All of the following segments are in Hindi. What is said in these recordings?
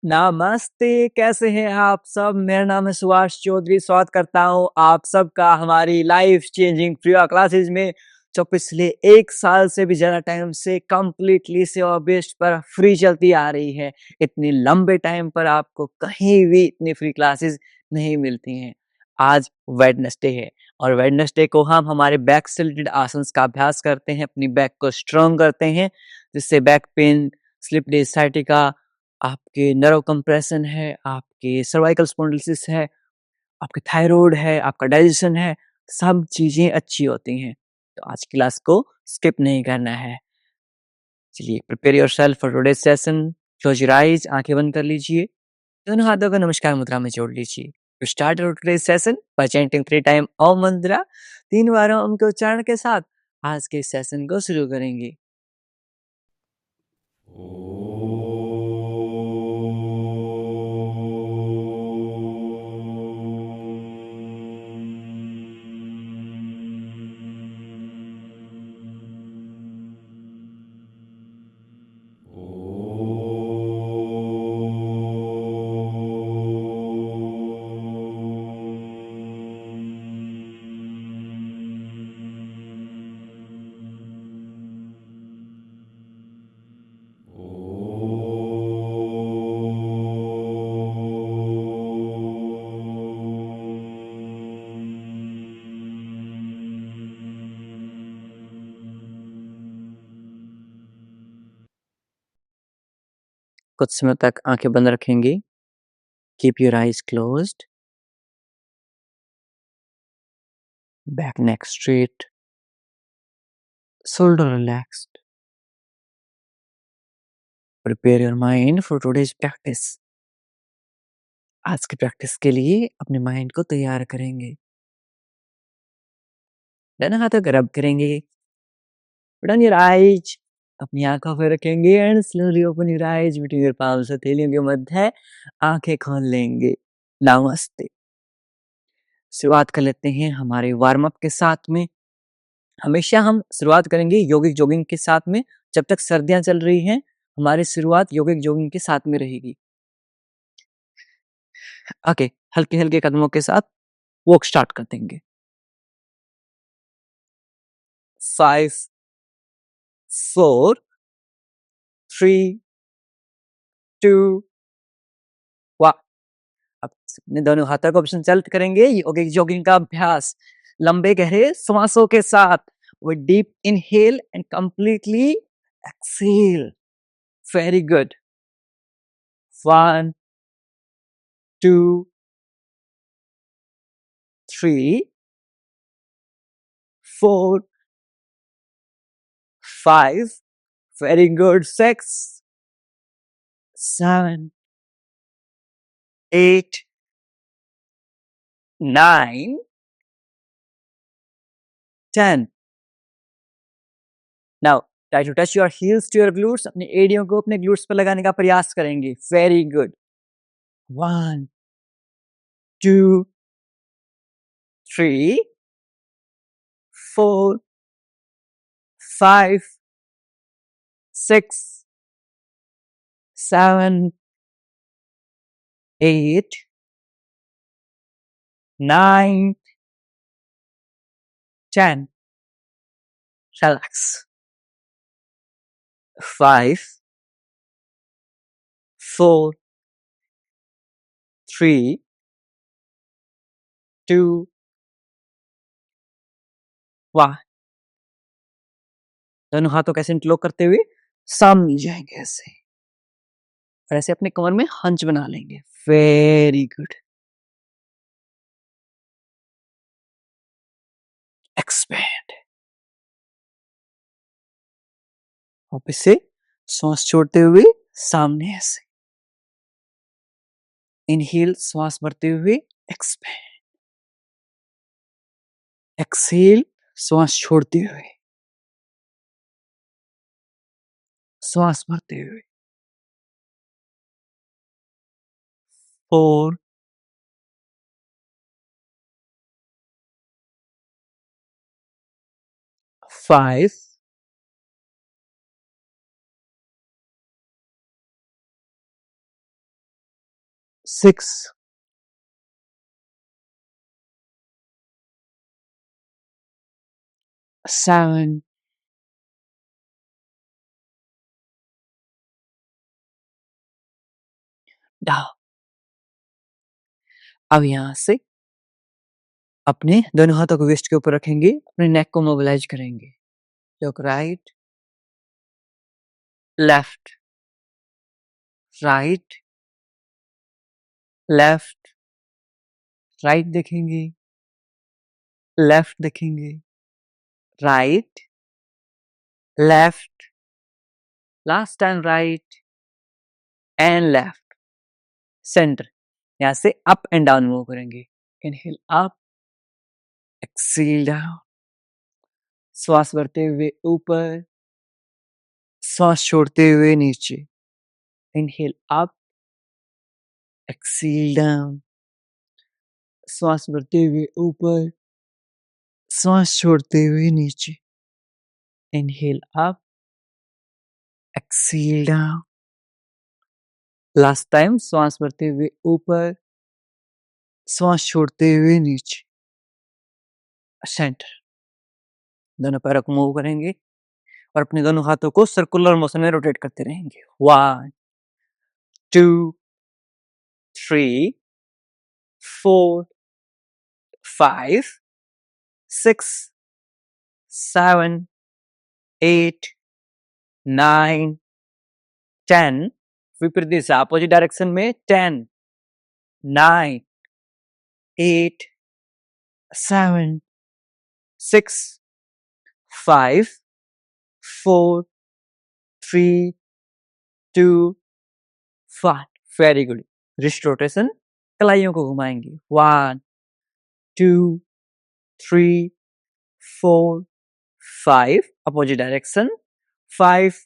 नमस्ते, कैसे हैं आप सब? मेरा नाम है सुभाष चौधरी, स्वागत करता हूँ आप सबका हमारी लाइफ चेंजिंग फ्री क्लासेस में, जो पिछले 1 साल से भी ज़्यादा टाइम से कंप्लीटली सेवा बेस्ड पर फ्री चलती आ रही है। इतने लंबे टाइम पर आपको कहीं भी इतनी फ्री क्लासेस नहीं मिलती हैं। आज वेडनेसडे है और वेडनेसडे को हम हमारे बैक से रिलेटेड आसन्स का अभ्यास करते हैं, अपनी बैक को स्ट्रॉन्ग करते हैं, जिससे back pain, slip disc sciatica, आपके नर्व कंप्रेशन है, आपके सर्वाइकल स्पॉन्डिलोसिस है, आपके थायराइड है, आपका डाइजेशन है, सब चीज़ें अच्छी होती हैं। तो आज की क्लास को स्किप नहीं करना है। चलिए, prepare yourself for today's session, close your eyes, आँखें बंद कर लीजिए, दोनों हाथों को नमस्कार मुद्रा में जोड़ लीजिए। To start our today's session by chanting 3 time Om mantra, 3 बार ओम के उच्चारण के साथ आज के सेशन को शुरू करेंगे। कुछ समय तक आँखें बंद रखेंगे। Keep your eyes closed, back neck straight, shoulder relaxed. Prepare your mind for today's practice. आज की प्रैक्टिस के लिए अपने माइंड को तैयार करेंगे। दोनों हाथों को रब करेंगे। Put on your eyes, अपनी आँखों पे रखेंगे and slowly open your eyes between your palms, हथेलियों के मध्य आँखें खोल लेंगे। नमस्ते। शुरुआत कर लेते हैं हमारे वार्म अप के साथ में। हमेशा हम शुरुआत करेंगे यौगिक जॉगिंग के साथ में। जब तक सर्दियाँ चल रही हैं, हमारी शुरुआत यौगिक जॉगिंग के साथ में रहेगी। ओके, हल्के-हल्के कदमों के साथ वॉक स्टार्ट कर देंगे। 5, 4, 3, 2, 1। अब अपने दोनों हाथों को संचालित करेंगे यौगिक जॉगिंग का अभ्यास लंबे गहरे श्वासों के साथ। With deep inhale and completely exhale. Very good. 1, 2, 3, 4, 5, very good, 6, 7, 8, 9, 10. Now try to touch your heels to your glutes. अपनी एड़ियों को अपने glutes पर लगाने का प्रयास करेंगे। Very good. 1, 2, 3, 4, 5, 6, 7, 8, 9, 10. Relax. 5, 4, 3, 2, 1. दोनों हाथों को ऐसे इंटरलॉक करते हुए सामने जाएंगे ऐसे और ऐसे अपने कमर में हंच बना लेंगे। Very good. एक्सपैंड। वापस से श्वास छोड़ते हुए सामने ऐसे। इनहेल श्वास भरते हुए एक्सपैंड। एक्सहेल श्वास छोड़ते हुए श्वास भरते हुए। 4, फाइव, 6, 7, डाउन। अब यहाँ से अपने दोनों हाथों को वेस्ट के ऊपर रखेंगे, अपने नेक को मोबिलाइज करेंगे। Look right, left, right, left, right देखेंगे, लेफ्ट देखेंगे, right, left, last time right and left, centre. यहाँ से अप एंड डाउन मूव करेंगे। इनहेल अप, एक्सेल डाउन, श्वास भरते हुए ऊपर, श्वास छोड़ते हुए नीचे। इनहेल अप, एक्सेल डाउन, श्वास भरते हुए ऊपर, श्वास छोड़ते हुए नीचे। Inhale up, exhale down, last time श्वास भरते हुए ऊपर, श्वास छोड़ते हुए नीचे, सेंटर। दोनों पैरों को मूव करेंगे और अपने दोनों हाथों को सर्कुलर मोशन में रोटेट करते रहेंगे। 1, 2, 3, 4, 5, 6, 7, 8, 9, 10. Repeat this opposite direction में 10, 9, 8, 7, 6, 5, 4, 3, 2, 1. Very good. Wrist rotation, कलाइयों को घुमाएंगे। 1, 2, 3, 4, 5. Opposite direction. 5,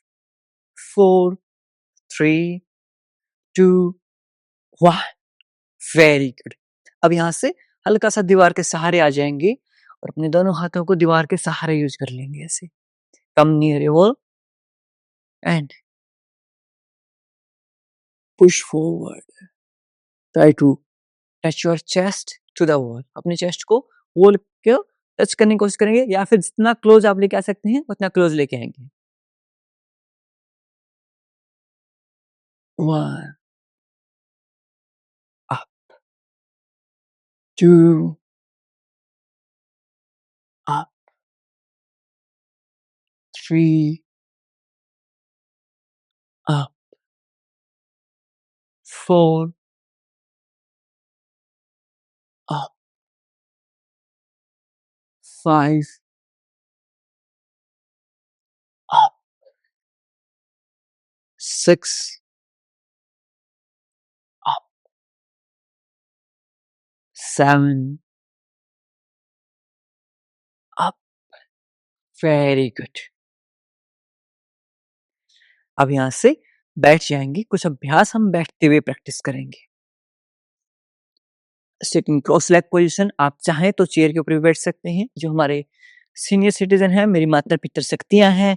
4, 3, 2, 1. Very good. अब यहाँ से हल्का सा दीवार के सहारे आ जाएंगे और अपने दोनों हाथों को दीवार के सहारे यूज कर लेंगे। ऐसे come near your wall and push forward. Try to touch your chest to the wall. अपने चेस्ट को वॉल को टच करने की कोशिश करेंगे या फिर जितना क्लोज आप लेके आ सकते हैं उतना क्लोज लेके आएंगे। 1, up, 2, up, 3, up, 4, up, 5, up, 6, up, 7, up. Very good. अब यहाँ से बैठ जाएंगे। कुछ अभ्यास हम बैठते हुए प्रैक्टिस करेंगे। Sitting cross leg position. आप चाहें तो चेयर के ऊपर भी बैठ सकते हैं। जो हमारे सीनियर सिटीजन हैं, मेरी माता पितृशक्तियां हैं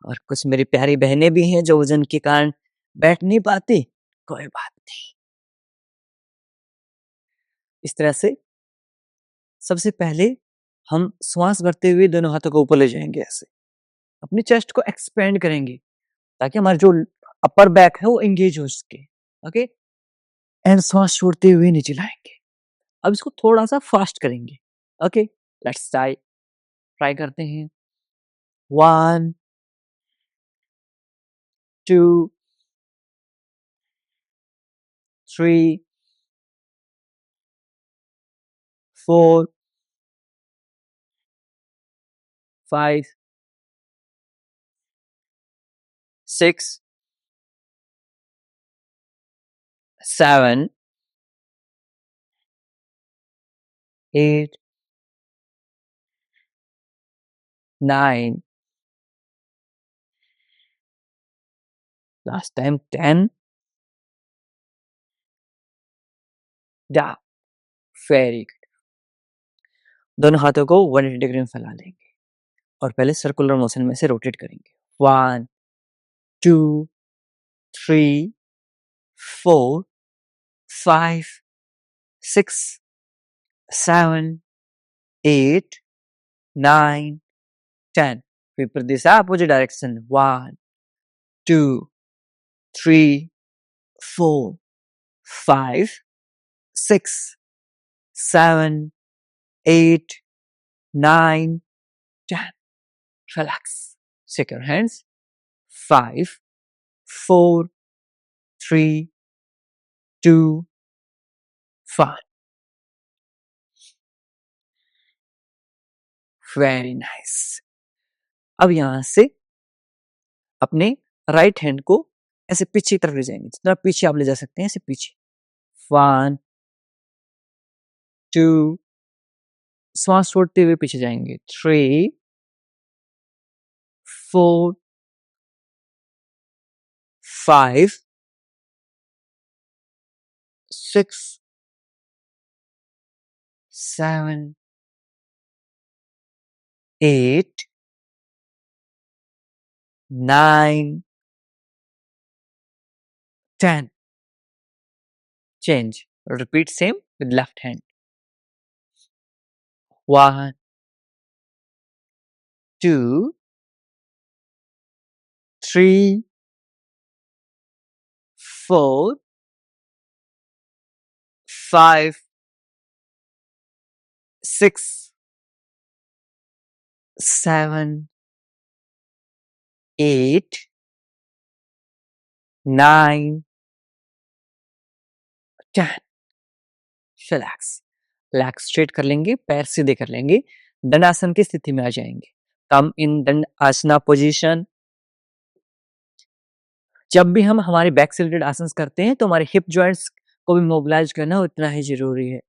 और कुछ मेरी प्यारी बहनें भी हैं जो वजन के कारण बैठ नहीं पाती, कोई बात नहीं। इस तरह से सबसे पहले हम श्वास भरते हुए दोनों हाथों को ऊपर ले जाएंगे। ऐसे अपनी चेस्ट को एक्सपेंड करेंगे ताकि हमारा जो अपर बैक है वो एंगेज हो सके। ओके, एंड श्वास छोड़ते हुए नीचे लाएंगे। अब इसको थोड़ा सा फास्ट करेंगे। ओके, लेट्स ट्राई करते हैं। 1, 2, 3, 4, 5, 6, 7, 8, 9, last time 10, down. Very good. दोनों हाथों को 180 डिग्री में फैला लेंगे और पहले सर्कुलर मोशन में से रोटेट करेंगे। 1, 2, 3, 4, 5, 6, 7, 8, 9, 10. Repeat this opposite direction. 1, 2, 3, 4, 5, 6, 7, 8, 9, 10. Relax. Shake your hands. 5, 4, 3, 2, 1. Very nice. अब यहां से अपने राइट हैंड को ऐसे पीछे की तरफ ले जाएंगे, जितना पीछे आप ले जा सकते हैं ऐसे पीछे. 1, 2, श्वास छोड़ते हुए पीछे जाएंगे. 3, 4, 5, 6, 7, 8, 9, 10. Change. Repeat same with left hand. 1, 2, 3, 4, 5, 6, 7, 8, 9, 10. Relax. Leg straight कर लेंगे, पैर सीधे कर लेंगे, दंडासन की स्थिति में आ जाएंगे. कम इन दंड आसना पोजीशन. जब भी हम हमारे बैक से रिलेटेड आसन करते हैं तो हमारे हिप जॉइंट्स को भी मोबिलाइज करना उतना ही जरूरी है.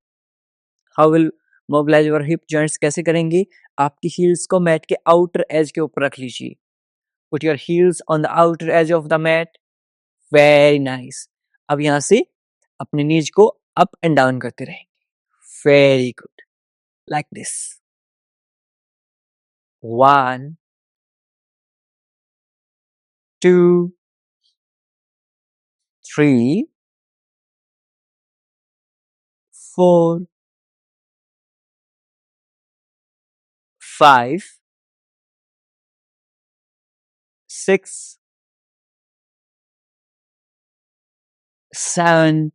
How will mobilise your hip joints? कैसे करेंगे? आपकी हील्स को मैट के आउटर एज के ऊपर रख लीजिए. Put your heels on the outer edge of the mat. Very nice. अब यहां से अपने नीज को अप एंड डाउन करते रहेंगे. Very good. Like this. 1, 2, 3, 4, 5, 6, 7,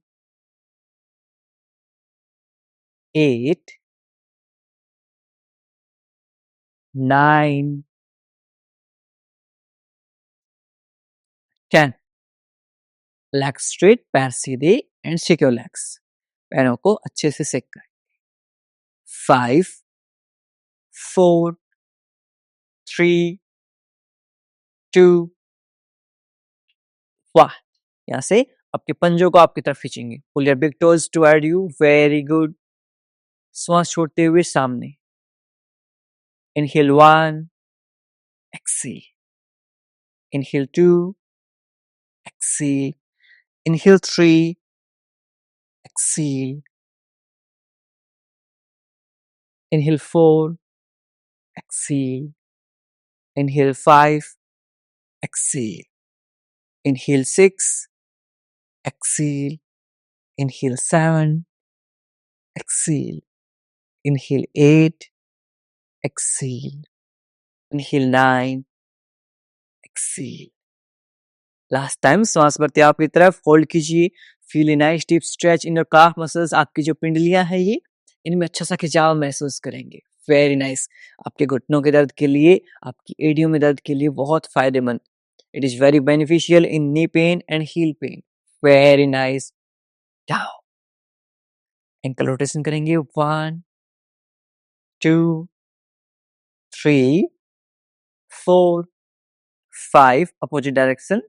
8, 9, 10. Leg straight, पैर सीधे एंड शेक योर लेग्स. पैरों को अच्छे से सेक करें. 5, 4, 3, 2, 1. यहां से आपके पंजों को आपकी तरफ खींचेंगे. Pull your big toes toward you. Very good. श्वास छोड़ते हुए सामने. Inhale 1, exhale. Inhale 2, exhale. Inhale 3, exhale. Inhale 4, exhale. Inhale 5, exhale. Inhale 6, exhale. Inhale 7, exhale. Inhale 8, exhale. Inhale 9, exhale. Last time श्वास भरते आपकी तरफ होल्ड कीजिए. Feel a nice deep stretch in your calf muscles. आपकी जो पिंडलियां हैं ये इनमें अच्छा सा खिंचाव महसूस करेंगे. Very nice. आपके घुटनों के दर्द के लिए, आपकी एडियो में दर्द के लिए बहुत फायदेमंद. It is very beneficial in knee pain and heel pain. Very nice. Down. Ankle rotation करेंगे. 1, 2, 3, 4, 5. Opposite direction.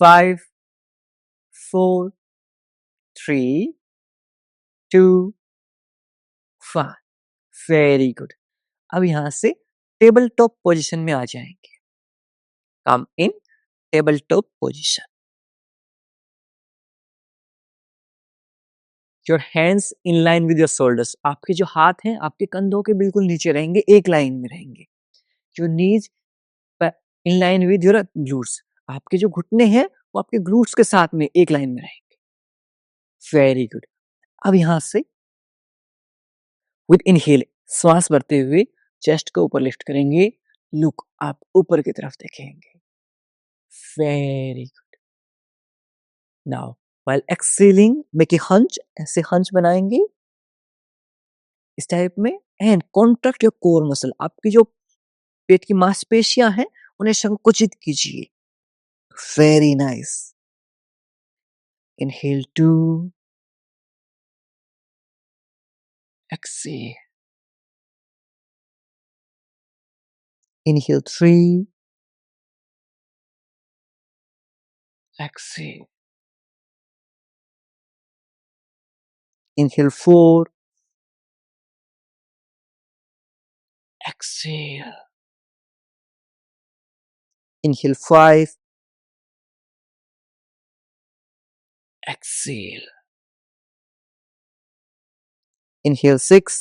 5, 4, 3, 2, 1. Very good. अब यहां से टेबल टॉप पोजीशन में आ जाएंगे. Come in table top position. Your hands in line with your shoulders. आपके जो हाथ हैं आपके कंधों के बिल्कुल नीचे रहेंगे, एक लाइन में रहेंगे. Your knees in line with your glutes. आपके जो घुटने हैं वो आपके ग्लूट्स के साथ में एक लाइन में रहेंगे. Very good. अब यहाँ से विद इनहेल श्वास भरते हुए चेस्ट को ऊपर लिफ्ट करेंगे। लुक आप ऊपर की तरफ देखेंगे। Very good. Now while excelling make a hunch, ऐसे हंच बनाएंगे इस टाइप में and contract your core muscle. आपकी जो पेट की मांसपेशियां हैं उन्हें संकुचित कीजिए। Very nice. Inhale 2, exhale. Inhale 3, exhale. Inhale 4, exhale. Inhale 5, exhale. Inhale 6,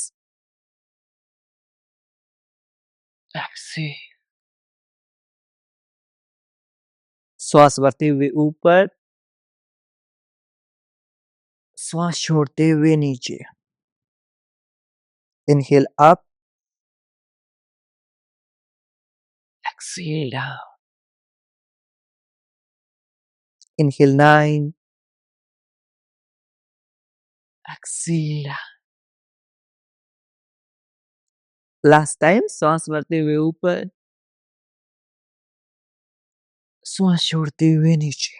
exhale. श्वास भरते हुए ऊपर, श्वास छोड़ते हुए नीचे। Inhale up, exhale down. Inhale 9, exhale down. Last time, श्वास भरते हुए ऊपर, श्वास छोड़ते हुए नीचे।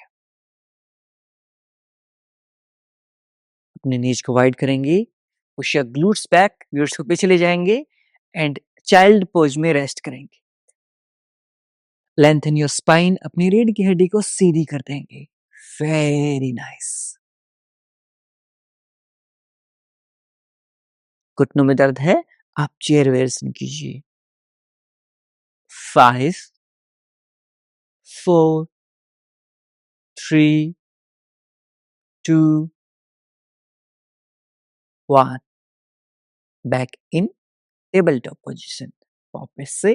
अपने नीज को वाइड करेंगे, push your glutes back, glutes को पीछे ले जाएंगे एंड चाइल्ड पोज में रेस्ट करेंगे। लेंथन योर स्पाइन, अपनी रीढ़ की हड्डी को सीधी कर देंगे। Very nice. घुटनों में दर्द है, आप चेयर वेरिएशन कीजिए। 5, 4, 3, 2, 1। Back in table top position. वापस से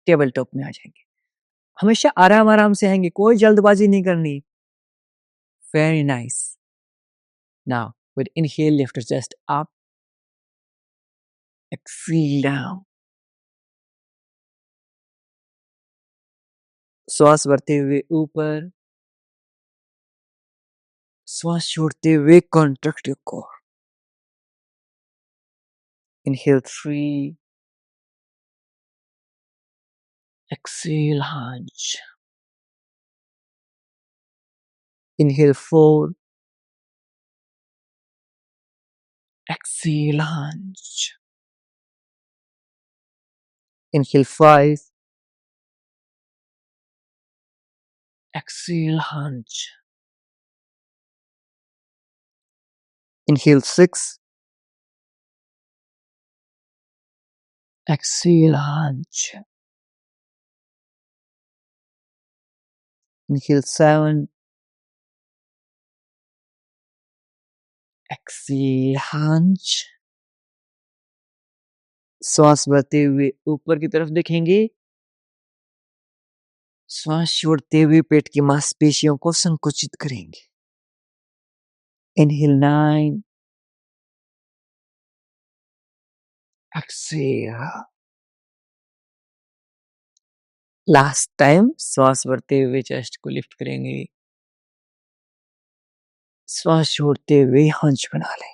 टेबल टॉप में आ जाएंगे। हमेशा आराम आराम से आएंगे, कोई जल्दबाजी नहीं करनी। Very nice. Now with inhale lift your chest up, exhale down. श्वास भरते हुए ऊपर, श्वास छोड़ते हुए contract your core. Inhale 3, exhale hunch. Inhale 4, exhale hunch. Inhale 5, exhale hunch. Inhale 6, exhale hunch. Inhale 7, exhale hunch. श्वास भरते हुए ऊपर की तरफ देखेंगे, श्वास छोड़ते हुए पेट की मांसपेशियों को संकुचित करेंगे। Inhale 9, exhale. लास्ट टाइम श्वास भरते हुए चेस्ट को लिफ्ट करेंगे, श्वास छोड़ते हुए हंच बना लें।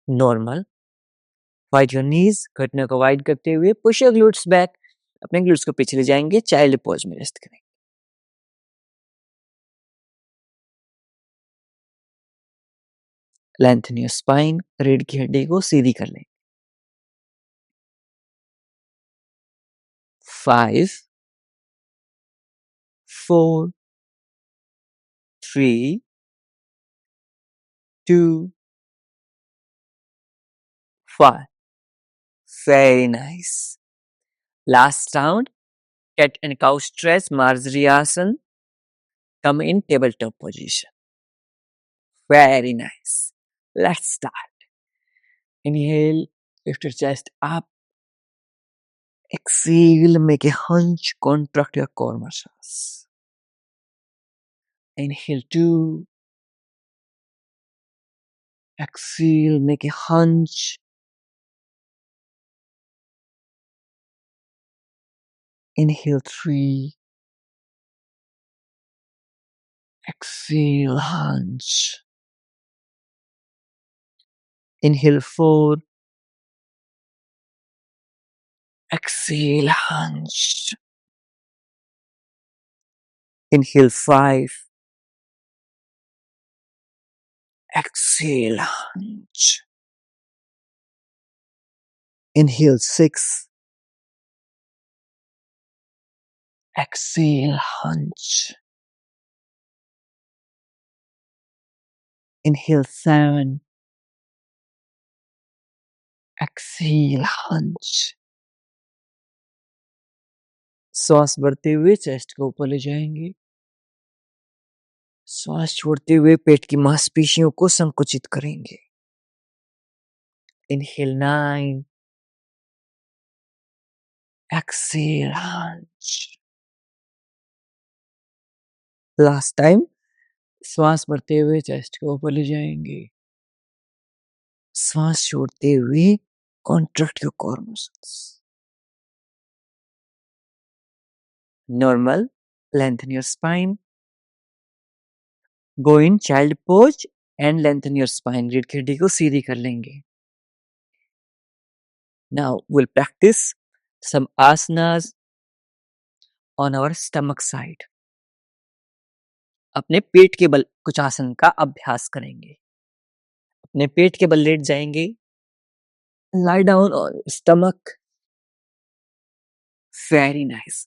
नॉर्मल। वाइड योर नीज, घुटनों को वाइड करते हुए पुश योर ग्लूट्स बैक, अपने ग्लूट्स को पीछे ले जाएंगे, चाइल्ड पोज में रेस्ट करें। लेंथन योर स्पाइन, रीढ़ की हड्डी को सीधी कर लें। 5, 4, 3, 2, 1। Very nice. Last round, cat and cow stretch, Marjariasana. Come in tabletop position. Very nice. Let's start. Inhale, lift your chest up. Exhale, make a hunch, contract your core muscles. Inhale 2. Exhale, make a hunch. Inhale 3. Exhale, hunch. Inhale 4. Exhale, hunch. Inhale 5. Exhale, hunch. Inhale 6. Exhale, hunch. Inhale 7. Exhale, hunch. श्वास बढ़ते हुए चेस्ट को ऊपर ले जाएंगे। श्वास छोड़ते हुए पेट की मांसपेशियों को संकुचित करेंगे। Inhale 9. Exhale, hunch. Last time. श्वास बढ़ते हुए चेस्ट को ऊपर ले जाएंगे। श्वास छोड़ते हुए contract your core muscles. Normal. Lengthen your spine. Go in child pose and lengthen your spine. रीढ़ की हड्डी को सीधी कर लेंगे। Now we'll practice some asanas on our stomach side. अपने पेट के बल कुछ आसन का अभ्यास करेंगे। अपने पेट के बल लेट जाएंगे। Lie down on your stomach. Very nice.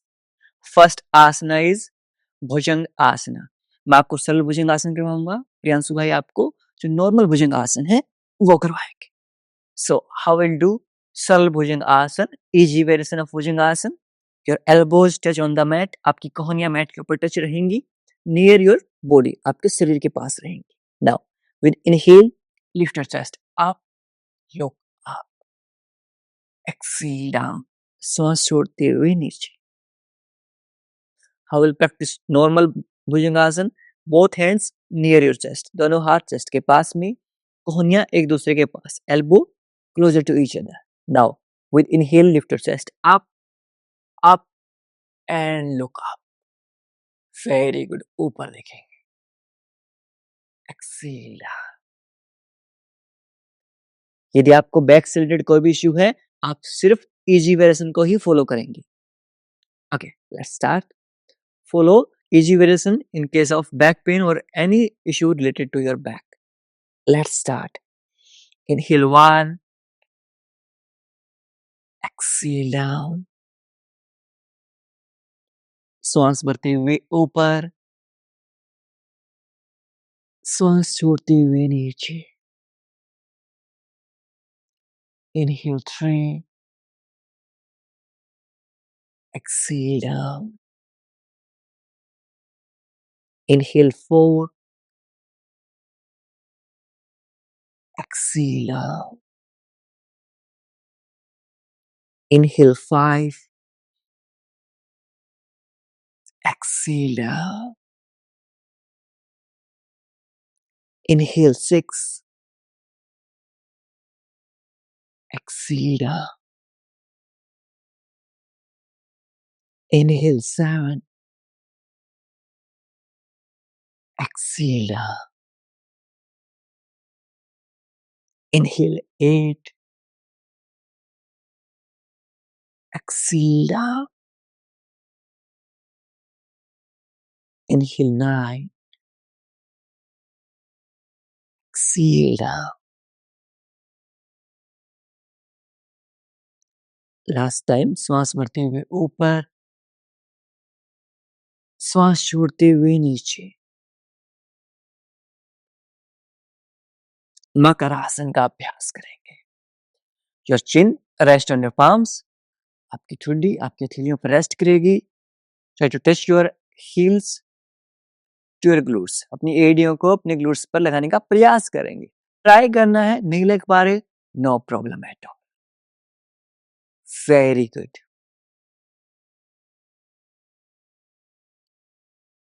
First asana is भुजंग आसना। मैं आपको सरल भुजंग आसन करवाऊंगा। प्रियांशु भाई आपको जो नॉर्मल भुजंग आसन है वो करवाएंगे। So how will do सरल भुजंग आसन, easy variation of भुजंग आसन। Your elbows touch on the mat. आपकी कोहनियां मैट के ऊपर टच रहेंगी। Near your body, आपके शरीर के पास रहेंगी। Now with inhale, lift your chest up, look up, exhale down. श्वास छोड़ते हुए नीचे। How will practice normal bhujangasana? Both hands near your chest. दोनों हाथ चेस्ट के पास में, कोहनियां एक दूसरे के पास, elbow closer to each other. Now with inhale, lift your chest up, up and look up. Very good. ऊपर देखेंगे। Exhale down. यदि आपको बैक से रिलेटेड कोई भी इश्यू है, आप सिर्फ इजी वेरिएशन को ही फॉलो करेंगे। Okay, let's start. Follow easy variation in case of back pain or any issue related to your back. Let's start. Inhale 1. Exhale down. श्वास भरते हुए ऊपर, श्वास छोड़ते हुए नीचे। Inhale 3. Exhale down. Inhale 4. Exhale down. Inhale 5. Exhale down. Inhale 6. Exhale down. Inhale 7. Exhale down. Inhale 8. Exhale down. Inhale 9. Exhale down. Last time, श्वास भरते हुए ऊपर, श्वास छोड़ते हुए नीचे। मकर आसन का अभ्यास करेंगे। Your chin rest on your palms. आपकी ठुड्डी आपके हथेलियों पर रेस्ट करेगी। Try to touch your heels to your glutes. अपनी एड़ियों को अपने glutes पर लगाने का प्रयास करेंगे। ट्राई करना है, नहीं लग पा रहे, no problem at all. Very good.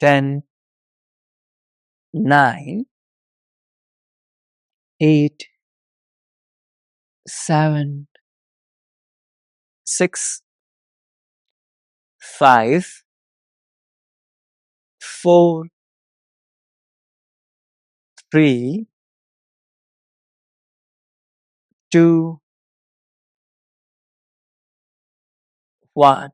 10, 9, 8, 7, 6, 5, 4, 3, 2, 1.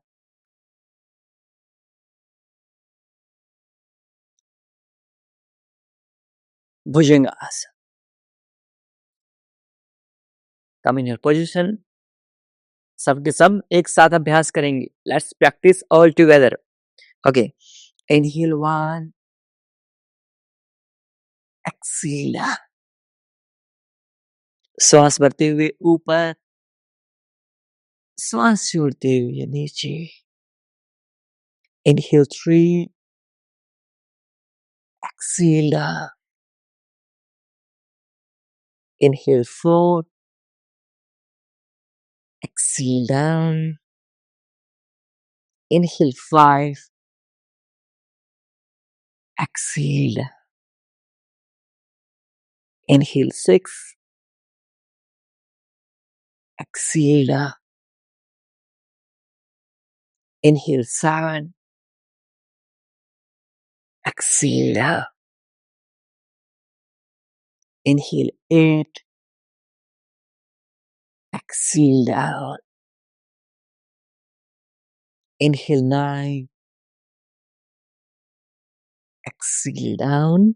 Bhujangasana. Come in your position. सबके सब एक साथ अभ्यास करेंगे. Let's practice all together. Okay. Inhale 1. Exhale. श्वास भरते हुए ऊपर, श्वास छोड़ते हुए नीचे. Inhale 3. Exhale. Inhale 4. Exhale down. Inhale 5. Exhale. Inhale 6. Exhale. Inhale 7. Exhale. Inhale 8. Exhale down. Inhale 9. Exhale down.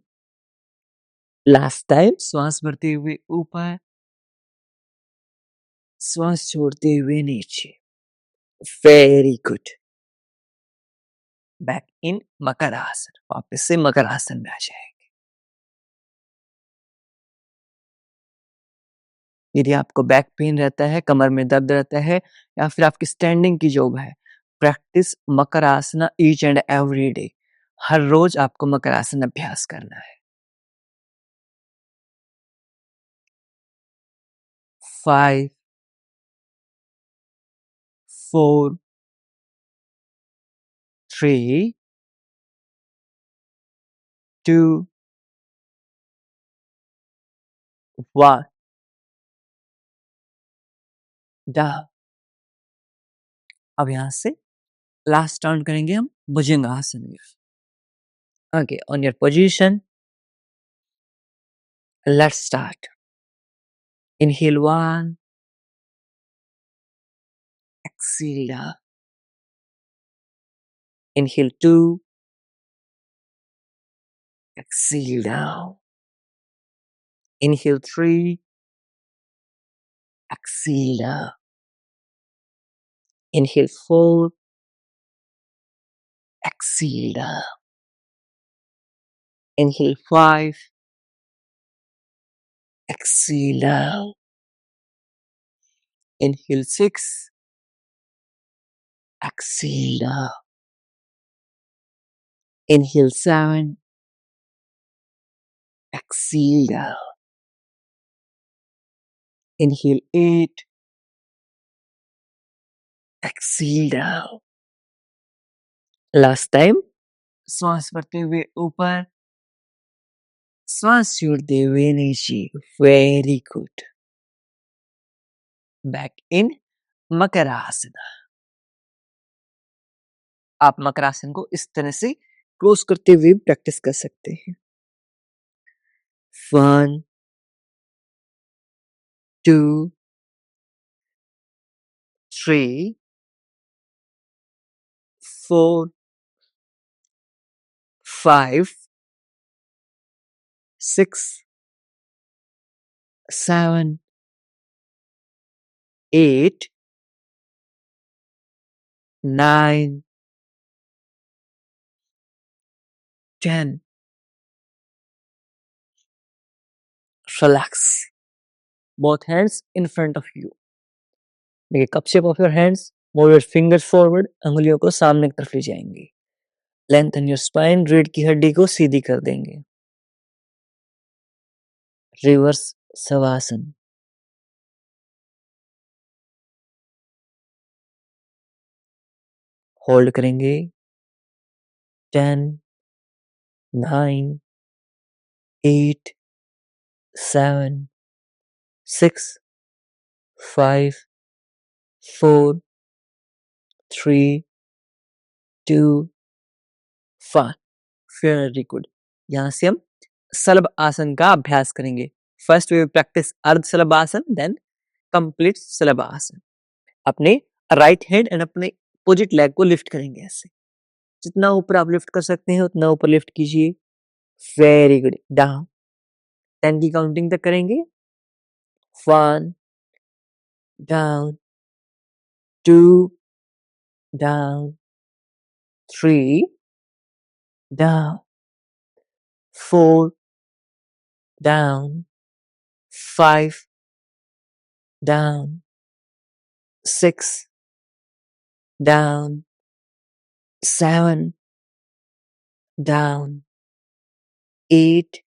Last time, श्वास भरते हुए ऊपर, श्वास छोड़ते हुए नीचे. Very good. Back in makarasana. वापस से मकरासन में आ जाएंगे. यदि आपको बैक पेन रहता है, कमर में दर्द रहता है, या फिर आपकी स्टैंडिंग की जॉब है, practice Makarasana each and every day. हर रोज आपको मकरासन अभ्यास करना है. 5, 4, 3, 2, 1. डाउन. अब यहां से लास्ट राउंड करेंगे हम भुजंगासन में. Okay, on your position, let's start. Inhale 1. Exhale. Inhale 2. Exhale down. Inhale 3. Exhale. Inhale 4. Exhale. Inhale 5. Exhale. Inhale 6. Exhale. Inhale 7. Exhale. Inhale 8. Exhale. Last time. श्वास भरते हुए ऊपर, श्वास छोड़ते हुए नीचे. Very good. Back in Makarasana. आप मकरासन को इस तरह से क्लोज करते हुए प्रैक्टिस कर सकते हैं. 1, 2, 3, 4, 5, 6, 7, 8, 9, 10. Relax. Both hands in front of you. Make a cup shape of your hands. Move your fingers forward. अंगुलियों को सामने की तरफ ले जाएंगे. Lengthen your spine. रीढ़ की हड्डी को सीधी कर देंगे. Reverse Savasana. होल्ड करेंगे. 10, 9, 8, 7, 6, 5, 4, 3, 2, 1. Very good. यहाँ से हम शलभ आसन का अभ्यास करेंगे. फर्स्ट वी विल प्रैक्टिस अर्ध शलभ आसन, देन कंप्लीट शलभ आसन. अपने राइट हैंड एंड अपने अपोजिट लेग को लिफ्ट करेंगे ऐसे. जितना ऊपर आप लिफ्ट कर सकते हैं उतना ऊपर लिफ्ट कीजिए. Very good. डाउन. 10 की काउंटिंग तक करेंगे. 1, down, 2, down, 3, down, 4, down, 5, down, 6, down, 7, down, 8,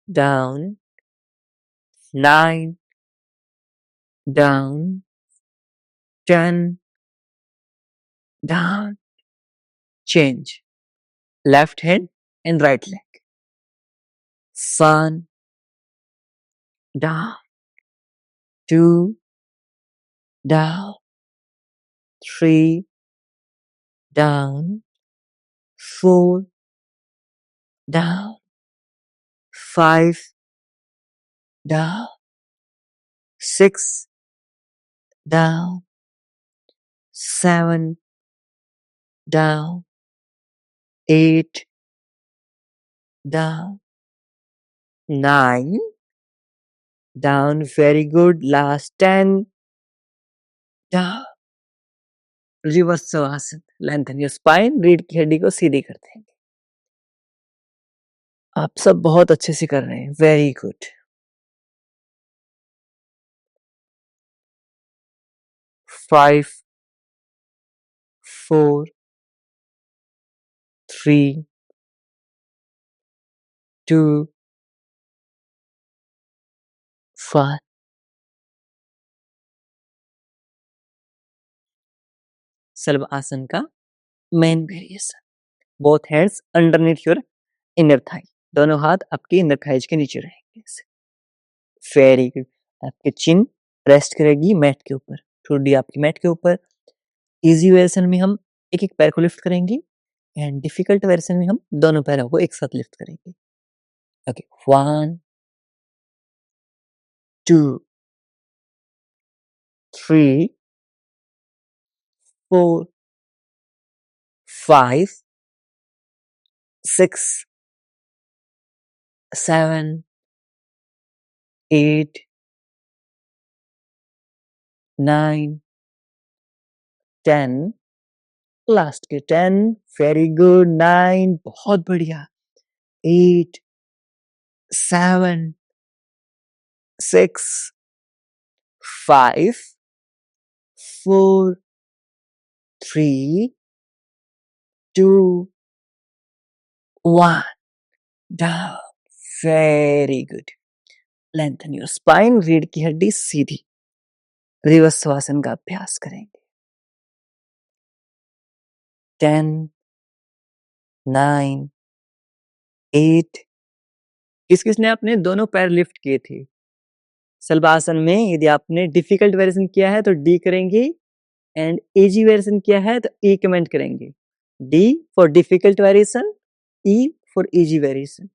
down, 9, down, 10, down. Change. Left hand and right leg. 1, down, 2, down, 3, down, 4, down, 5, down, 6, down, 7, down, 8, down, 9, down. Very good. Last 10, down. Reverse आसन. Lengthen your spine. रीढ़ की हड्डी को सीधी करते हैं. आप सब बहुत अच्छे से कर रहे हैं. Very good. 5, 4, 3, 2, 1. शलभ आसन का main variation. Both hands underneath your inner thigh. दोनों हाथ आपकी इनर थाइज के नीचे रहेंगे. Very good. आपकी चिन रेस्ट करेगी मैट के ऊपर. ठुड्डी आपकी मैट के ऊपर. इजी वेरिएशन में हम एक एक पैर को लिफ्ट करेंगे एंड डिफिकल्ट वेरिएशन में हम दोनों पैरों को एक साथ लिफ्ट करेंगे. ओके. 1, 2, 3, 4, 5, 6, 7, 8, 9, 10. लास्ट के 10. Very good. 9. बहुत बढ़िया. 8, 7, 6, 5, 4, 3, 2, 1. Down. Very good. Lengthen your spine. रीढ़ की हड्डी सीधी. रिवर्स श्वासन का अभ्यास करेंगे. 10, 9, 8. किस किसने अपने दोनों पैर लिफ्ट किए थे? शलभासन में यदि आपने डिफिकल्ट वेरिएशन किया है तो डी करेंगे एंड इजी वेरिएशन किया है तो ई कमेंट करेंगे. D for difficult variation, E for easy variation.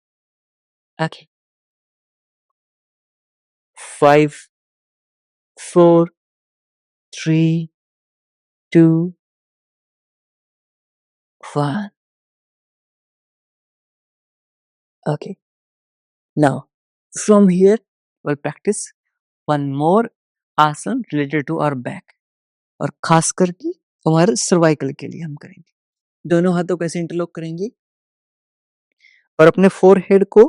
Okay. 5, 4, 3, 2, 1. Okay. Now, from here, we'll practice one more आसन related to our back. और खास करके हमारे सर्वाइकल के लिए हम करेंगे. दोनों हाथों को ऐसे इंटरलॉक करेंगे और अपने फोरहेड को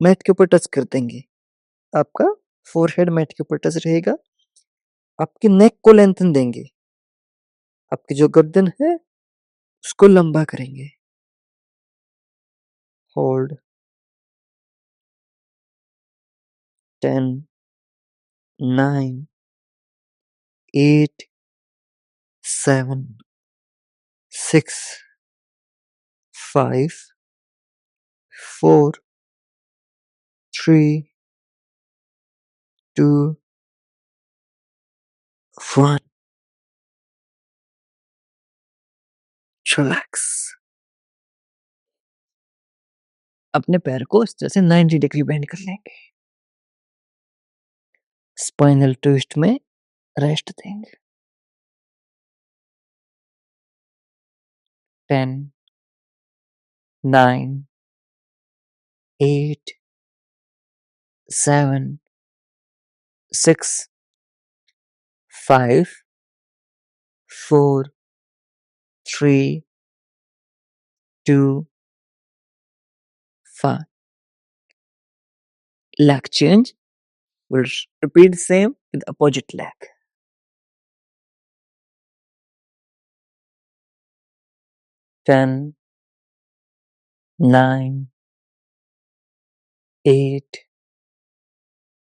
मैट के ऊपर टच कर देंगे. आपका फोरहेड मैट के ऊपर टच रहेगा. आपके नेक को लेंथन देंगे. आपकी जो गर्दन है उसको लंबा करेंगे. होल्ड. 10, 9, 8, 7, 6, 5, 4, 3, 2, 1. रिलैक्स। अपने पैर को इस तरह से 90 डिग्री बेंड कर लेंगे। स्पाइनल ट्विस्ट में रेस्ट देंगे। 10, 9, 8, 7, 6, 5, 4, 3, 2, 1. Leg change. We'll repeat the same with the opposite leg. 10, 9, 8,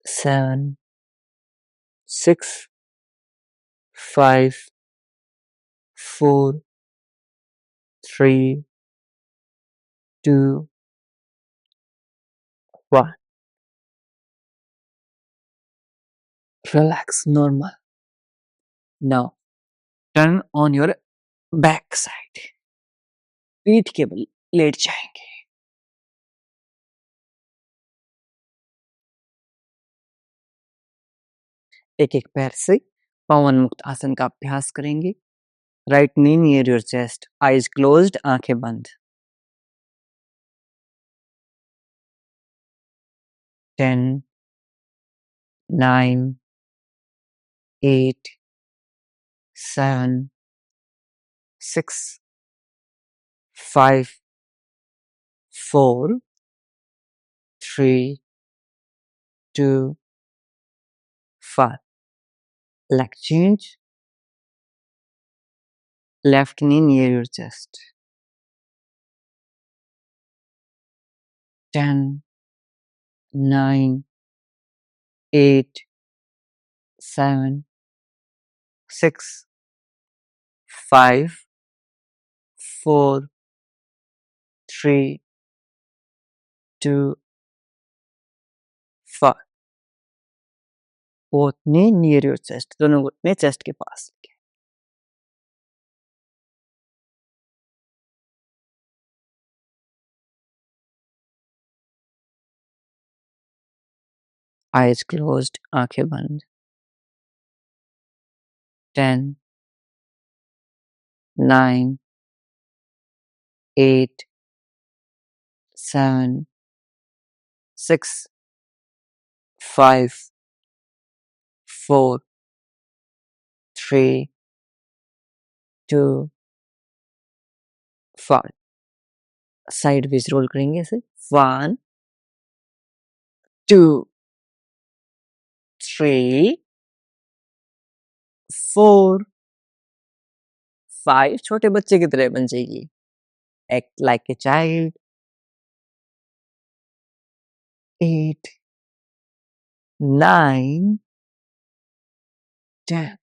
7, 6, 5, 4, 3, 2, 1. Relax, normal. Now, turn on your back side. पीठ के बल लेट जाएंगे। एक एक पैर से पवन मुक्त आसन का अभ्यास करेंगे। Right knee near your chest, eyes closed, आंखें बंद। 10, 9, 8, 7, 6, 5, 4, 3, 2, 1. Leg change. Left knee near your chest. 10, 9, 8, 7, 6, 5, 4, 3, 2, 1. Both knee near your chest. दोनों घुटने चेस्ट के पास। Eyes closed, आंखें बंद। 10, 9, 8, 7, 6, 5, 4, 3, 2, 1. साइड वेज रोल करेंगे ऐसे। 1, 2, 3, 4, 5. छोटे बच्चे की तरह बन जाएगी। Act like a child. 8, 9, 10.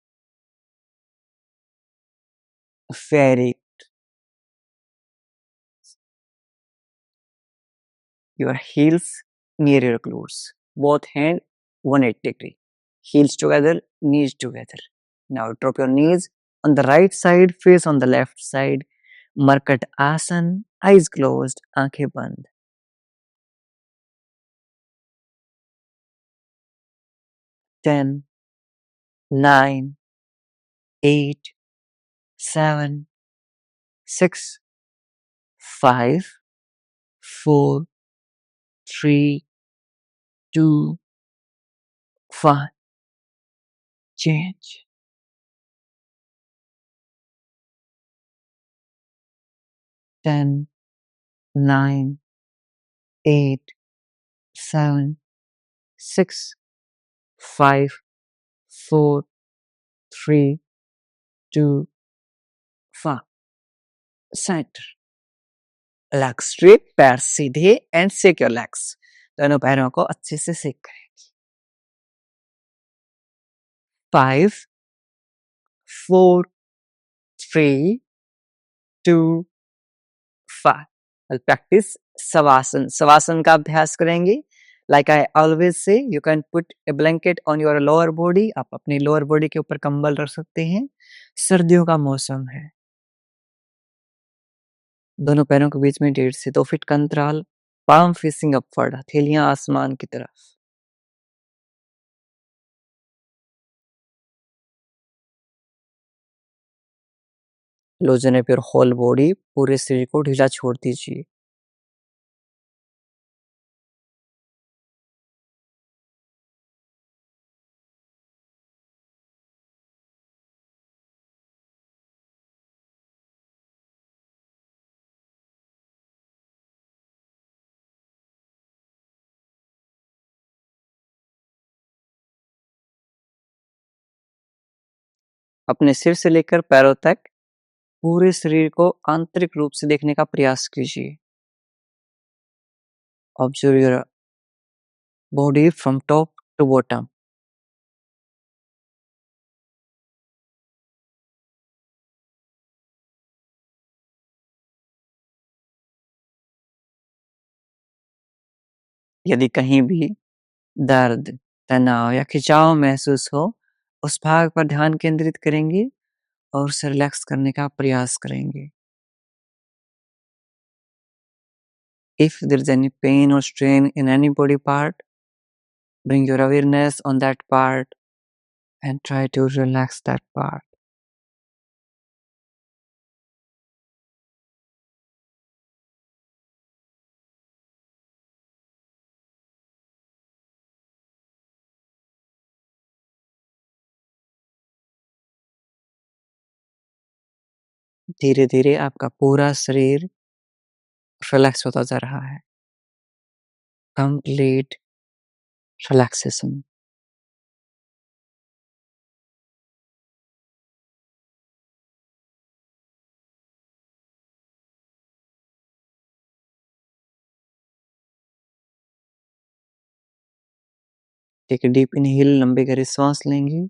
Very. Your heels near your glutes. Both hand 180 degree. Heels together, knees together. Now drop your knees on the right side, face on the left side. Markat Asan, eyes closed, aankhein band. 10, 9, 8, 7, 6, 5, 4, 3, 2, 1. Change. 10, 9, 8, 7, 6, 5, 4, 3, 2, 1. Center. Legs straight, पैर सीधे and shake your legs. दोनों पैरों को अच्छे से shake करें। 5, 4, 3, 2, 1. I'll practice savasana. सवासन का अभ्यास करेंगे। Like I always say you can put A blanket on your lower body, आप अपनी लोअर बॉडी के ऊपर कंबल रख सकते हैं। सर्दियों का मौसम है, दोनों पैरों के बीच में 1.5 से 2 फीट का अंतराल, पाम फेसिंग अपवर्ड, हथेलियां आसमान की तरफ। Loosen up your whole body, पूरे शरीर को ढीला छोड़ दीजिए। अपने सिर से लेकर पैरों तक पूरे शरीर को आंतरिक रूप से देखने का प्रयास कीजिए। Observe your body from top to bottom. यदि कहीं भी दर्द, तनाव या खिंचाव महसूस हो, उस भाग पर ध्यान केंद्रित करेंगे और उसे रिलैक्स करने का प्रयास करेंगे। If there is any pain or strain in any body part, bring your awareness on that part and try to relax that part. धीरे धीरे आपका पूरा शरीर रिलैक्स होता जा रहा है। Complete relaxation. Take a deep inhale, लंबे गहरे सांस लेंगे।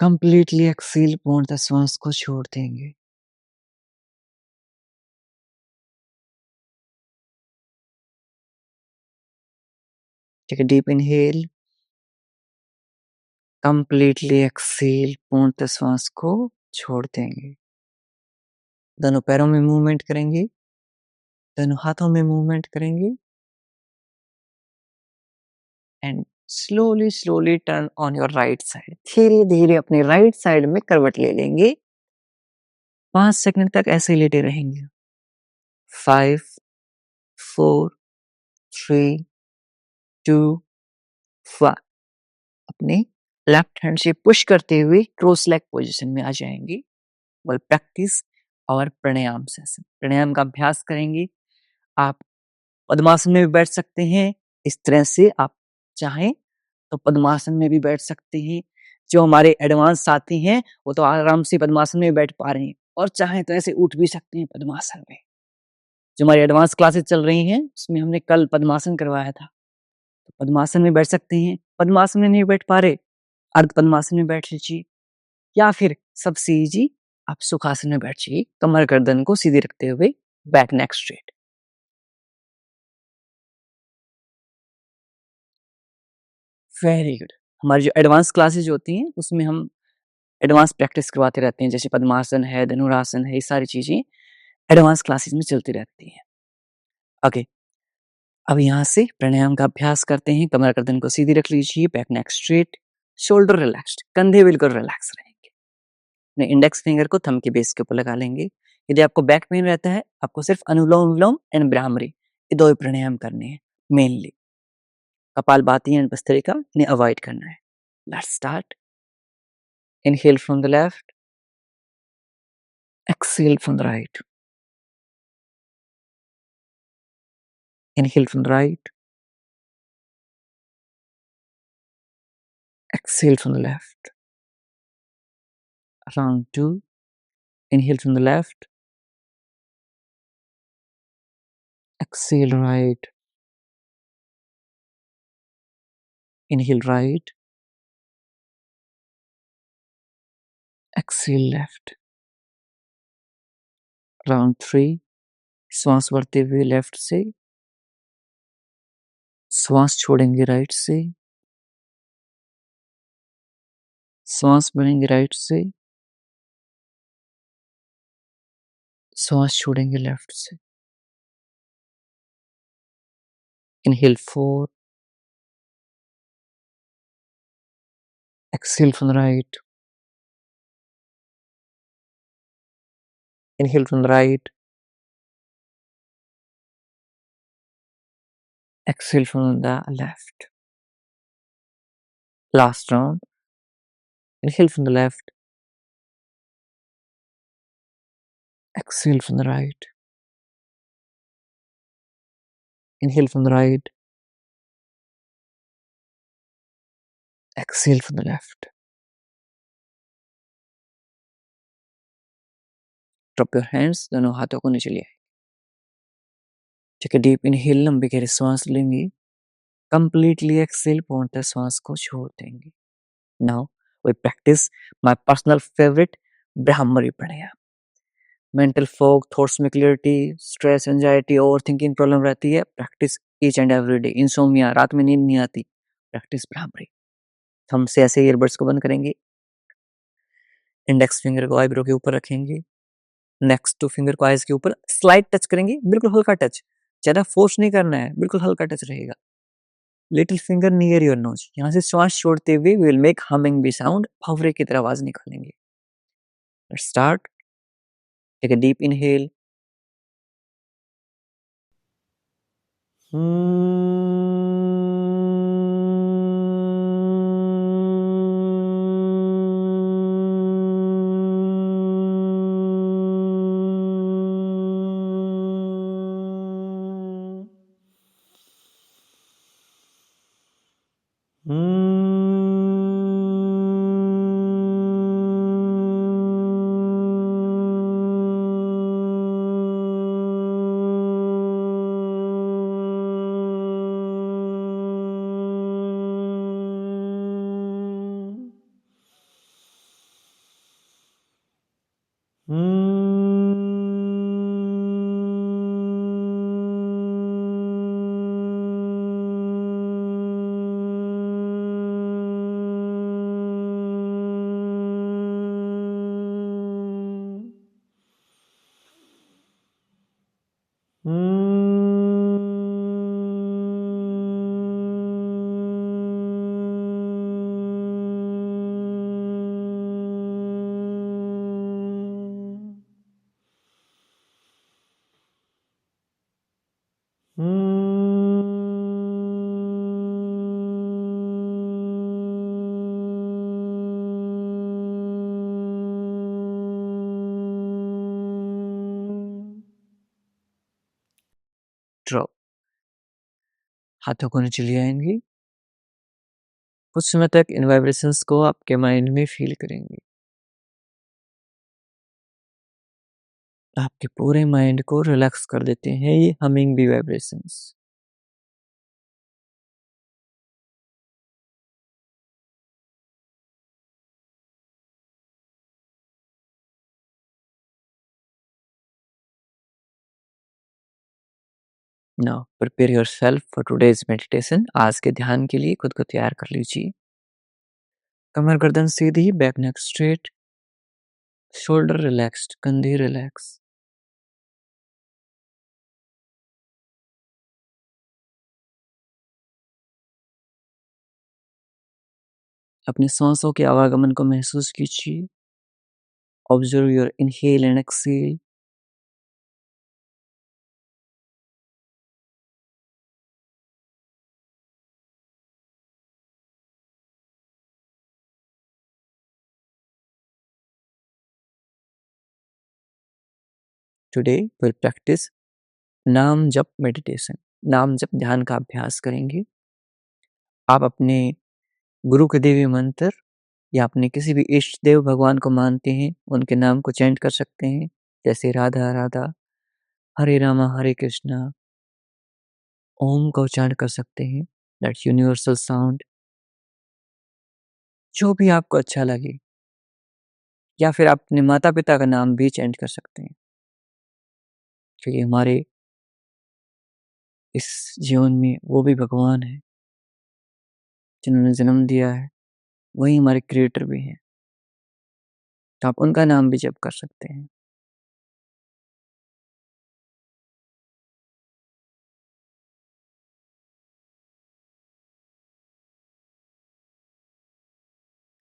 कंप्लीटली एक्सहेल, पूर्णतः श्वास को छोड़ देंगे। Take a deep inhale, completely exhale, पूर्णतः श्वास को छोड़ देंगे। दोनों पैरों में मूवमेंट करेंगे, दोनों हाथों में मूवमेंट करेंगे and slowly slowly turn on your right side. धीरे धीरे अपने राइट साइड में करवट ले लेंगे। 5 सेकंड तक ऐसे ही लेटे रहेंगे। 5, 4, 3, 2, 1। अपने लेफ्ट हैंड से पुश करते हुए क्रॉस लेग पोजीशन में आ जाएंगे। वेल प्रैक्टिस और प्राणायाम सेशन, प्राणायाम का अभ्यास करेंगे। आप पद्मासन में भी बैठ सकते हैं। इस तरह से आप चाहें तो पद्मासन में भी बैठ सकते हैं। जो हमारे एडवांस साथी हैं वो तो आराम से पद्मासन में बैठ पा रहे हैं और चाहें तो ऐसे उठ भी सकते हैं पद्मासन में। जो हमारी एडवांस क्लासेस चल रही हैं उसमें हमने कल पद्मासन करवाया था, तो पद्मासन में बैठ सकते हैं। पद्मासन में नहीं बैठ पा रहे, अर्ध पद्मासन में बैठ लीजिए या फिर सबसे इजी आप सुखासन में बैठ जाइए, कमर गर्दन को सीधे रखते हुए, back neck straight. Very good. हमारी जो एडवांस क्लासेस होती हैं उसमें हम एडवांस प्रैक्टिस करवाते रहते हैं, जैसे पद्मासन है, धनुरासन है, ये सारी चीजें एडवांस क्लासेस में चलती रहती हैं। ओके, अब यहाँ से प्राणायाम का अभ्यास करते हैं। कमर गर्दन को सीधी रख लीजिए, back neck straight, shoulder relaxed, कंधे बिल्कुल रिलैक्स रहेंगे। अपने इंडेक्स फिंगर को थंब के बेस के ऊपर लगा लेंगे। यदि आपको बैक पेन रहता है, आपको सिर्फ अनुलोम विलोम एंड ब्राह्मरी, ये 2 ही प्राणायाम करने हैं मेनली। कपालभाति एंड भस्त्रिका इन्हें अवॉइड करना है। Let's start. Inhale from the left, exhale from the right. Inhale from the right, exhale from the left. Round 2. Inhale from the left, exhale right. Inhale right, exhale left. Round 3. श्वास बढ़ते हुए लेफ्ट से, श्वास छोड़ेंगे राइट से, श्वास भरेंगे राइट से, श्वास छोड़ेंगे लेफ्ट से। Inhale 4, exhale from the right. Inhale from the right, exhale from the left. Last round. Inhale from the left, exhale from the right. Inhale from the right, exhale from the left. Drop your hands, दोनों हाथों को नीचे लिए। Take a deep inhale, लंबी गहरी सांस लेंगे। Completely exhale, पूर्णतः सांस को छोड़ देंगे। Now we practice my personal favorite Brahmari Pranayama. Mental fog, thoughts में clarity, stress, anxiety, over thinking problem रहती है, practice each and every day. Insomnia, रात में नींद नहीं आती, प्रैक्टिस भ्रामरी। हम से ऐसे ईयरबड्स को बंद करेंगे, इंडेक्स फिंगर को आईब्रो के ऊपर रखेंगे, नेक्स्ट टू फिंगर को आईज के ऊपर स्लाइड टच करेंगे, बिल्कुल हल्का टच, ज्यादा फोर्स नहीं करना है, बिल्कुल हल्का टच रहेगा। Little finger near your nose, यहाँ से श्वास छोड़ते हुए we will make humming bee sound, भंवरे की तरह आवाज निकालेंगे। Let's start. Take a deep inhale, drop. हाथों को नीचे ले आएंगे, कुछ समय तक इन वाइब्रेशंस को आपके माइंड में फील करेंगे। आपके पूरे माइंड को रिलैक्स कर देते हैं ये humming bee vibrations. Now prepare yourself for today's meditation. आज के ध्यान के लिए खुद को तैयार कर लीजिए। कमर गर्दन सीधी, back neck straight, shoulder relaxed, कंधे रिलैक्स। अपनी सांसों के आवागमन को महसूस कीजिए। Observe your inhale and exhale. Today will practice naam jap meditation. नाम जप ध्यान का अभ्यास करेंगे। आप अपने गुरु के देवी मंत्र या अपने किसी भी इष्ट देव भगवान को मानते हैं, उनके नाम को चैंट कर सकते हैं, जैसे राधा राधा, हरे रामा हरे कृष्णा। ओम का उच्चारण कर सकते हैं, दैट्स यूनिवर्सल साउंड। जो भी आपको अच्छा लगे, या फिर आप अपने माता पिता का नाम भी चैंट कर सकते हैं, क्योंकि हमारे इस जीवन में वो भी भगवान हैं, जिन्होंने जन्म दिया है, वही हमारे क्रिएटर भी हैं। तो आप उनका नाम भी जप कर सकते हैं।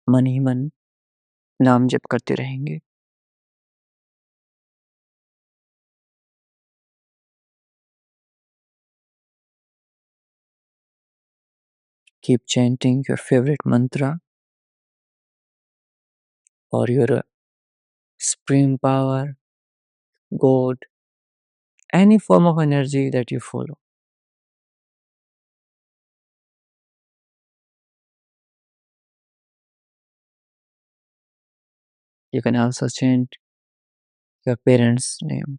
मन ही मन नाम जप करते रहेंगे। Keep chanting your favorite mantra or your supreme power, God, any form of energy that you follow. You can also chant your parents' name.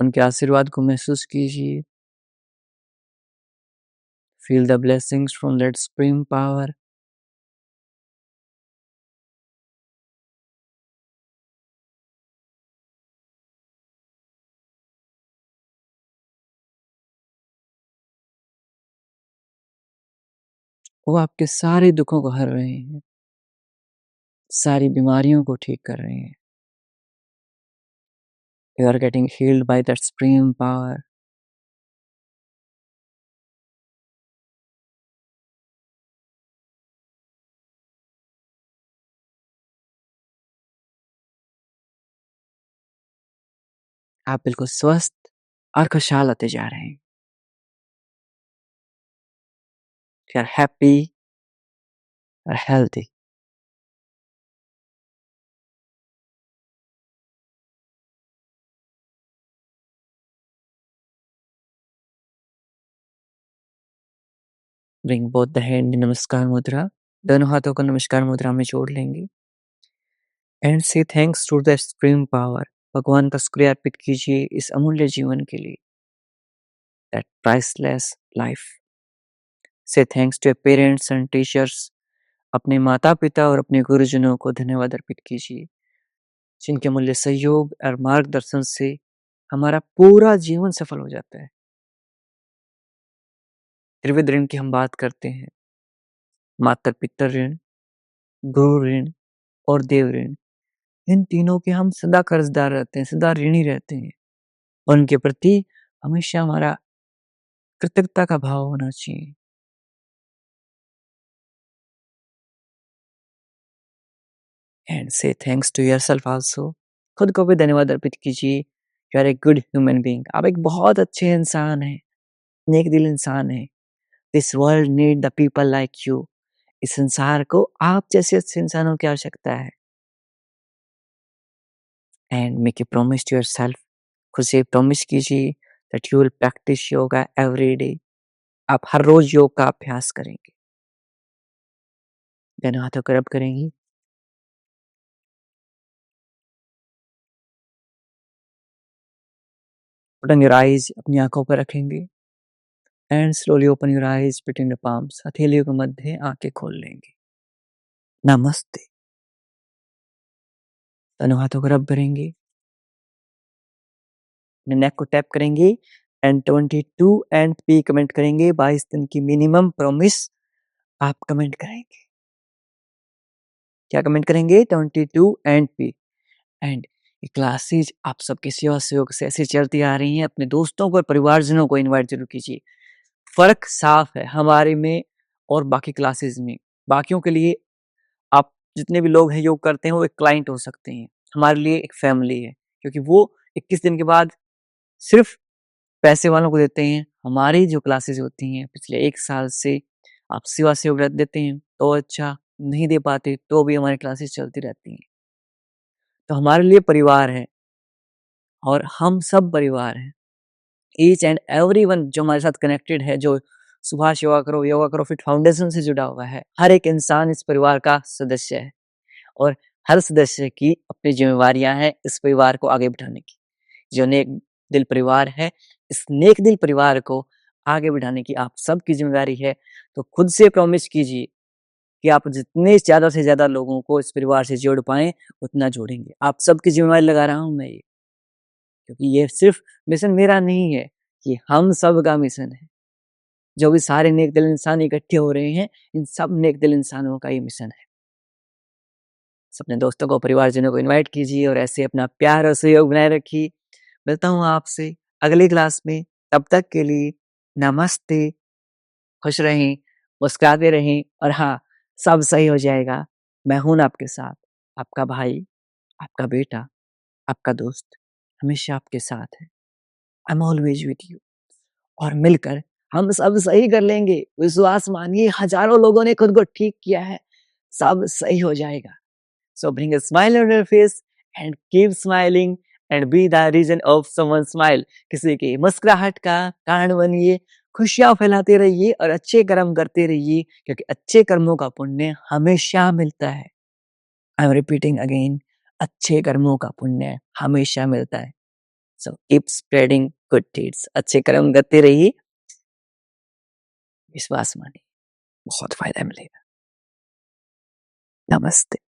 उनके आशीर्वाद को महसूस कीजिए। Feel the blessings from that supreme power. वो आपके सारे दुखों को हर रहे हैं, सारी बीमारियों को ठीक कर रहे हैं। You are getting healed by that supreme power. आप बिल्कुल स्वस्थ और खुशहाल होते जा रहे हैं। You are happy or healthy. Bring both the hand in नमस्कार मुद्रा। दोनों हाथों को नमस्कार मुद्रा में जोड़ लेंगे। And say thanks to the supreme power. भगवान का शुक्रिया अर्पित कीजिए इस अमूल्य जीवन के लिए, that priceless life. Say thanks to your parents and teachers. अपने माता पिता और अपने गुरुजनों को धन्यवाद अर्पित कीजिए, जिनके अमूल्य सहयोग और मार्गदर्शन से हमारा पूरा जीवन सफल हो जाता है। त्रिविध ऋण की हम बात करते हैं, माता पिता ऋण, गुरु ऋण और देव ऋण। इन तीनों के हम सदा कर्जदार रहते हैं, सदा ऋणी रहते हैं, और उनके प्रति हमेशा हमारा कृतज्ञता का भाव होना चाहिए। And say thanks to yourself also. खुद को भी धन्यवाद अर्पित कीजिए। You are a good human being. आप एक बहुत अच्छे इंसान हैं, नेक दिल इंसान हैं। This world need the people like you. इस संसार को आप जैसे अच्छे इंसानों की आवश्यकता है। And make a promise to yourself. खुद से प्रॉमिस कीजिए that you will practise yoga every day. आप हर रोज योग का अभ्यास करेंगे। दोनों हाथों को रब करेंगी। ओपन योर आईज, अपनी आंखों पर रखेंगे and slowly open your eyes between the palms. हथेलियों के मध्य आंखें खोल लेंगे। नमस्ते। दोनों हाथों को रब करेंगे, नेक को टैप करेंगे एंड 22 एंड पी कमेंट करेंगे। 22 दिन की मिनिमम प्रॉमिस आप कमेंट करेंगे। क्या कमेंट करेंगे? 22 एंड पी। एंड ये क्लासेज आप सबकी सेवा सहयोग से ऐसे चलती आ रही हैं। अपने दोस्तों को और परिवारजनों को इनवाइट जरूर कीजिए। फर्क साफ है हमारे में और बाकी क्लासेस में। बाकियों के लिए आप जितने भी लोग हैं योग करते हैं वो एक क्लाइंट हो सकते हैं, हमारे लिए एक फैमिली है, क्योंकि वो 21 दिन के बाद सिर्फ पैसे वालों को देते हैं। हमारी जो क्लासेस होती हैं पिछले 1 साल से आप सेवा सहयोग देते हैं तो अच्छा, नहीं दे पाते तो भी हमारी क्लासेस चलती रहती हैं। तो हमारे लिए परिवार है और हम सब परिवार हैं। ईच एंड एवरीवन जो हमारे साथ कनेक्टेड है, जो सुभाष योगा करो फिट फाउंडेशन से जुड़ा हुआ है, हर एक इंसान इस परिवार का सदस्य है और हर सदस्य की अपनी ज़िम्मेवारियाँ हैं इस परिवार को आगे बढ़ाने की। जो नेक दिल परिवार है, इस नेक दिल परिवार को आगे बढ़ाने की आप सबकी ज़िम्मेदारी है। तो खुद से प्रॉमिस कीजिए कि आप जितने ज़्यादा से ज़्यादा लोगों को इस परिवार से जोड़ पाएँ, उतना जोड़ेंगे। आप सबकी ज़िम्मेवारी लगा रहा हूँ मैं ये, क्योंकि ये सिर्फ़ मिशन मेरा नहीं है, ये हम सब का मिशन है। जो भी सारे नेक दिल इंसान इकट्ठे हो रहे हैं, इन सब नेक दिल इंसानों का ये मिशन है। अपने दोस्तों को, परिवारजनों को इनवाइट कीजिए और ऐसे अपना प्यार और सहयोग बनाए रखिए। मिलता हूँ आपसे अगली क्लास में, तब तक के लिए नमस्ते, खुश रहें, मुस्कुराते रहें और हाँ, सब सही हो जाएगा। मैं हूँ ना आपके साथ, आपका भाई, आपका बेटा, आपका दोस्त, हमेशा आपके साथ है। I am always with you और मिलकर हम सब सही कर लेंगे। विश्वास मानिए, हज़ारों लोगों ने खुद को ठीक किया है, सब सही हो जाएगा। So bring a smile on your face and keep smiling and be the reason of someone's smile. किसी की मुस्कुराहट का कारण बनिए, खुशियाँ फैलाते रहिए और अच्छे कर्म करते रहिए क्योंकि अच्छे कर्मों का पुण्य हमेशा मिलता है। आई एम रिपीटिंग अगेन, अच्छे कर्मों का पुण्य हमेशा मिलता है। So keep spreading good deeds. अच्छे कर्म करते रहिए, विश्वास मानिए, बहुत फायदा मिलेगा। नमस्ते।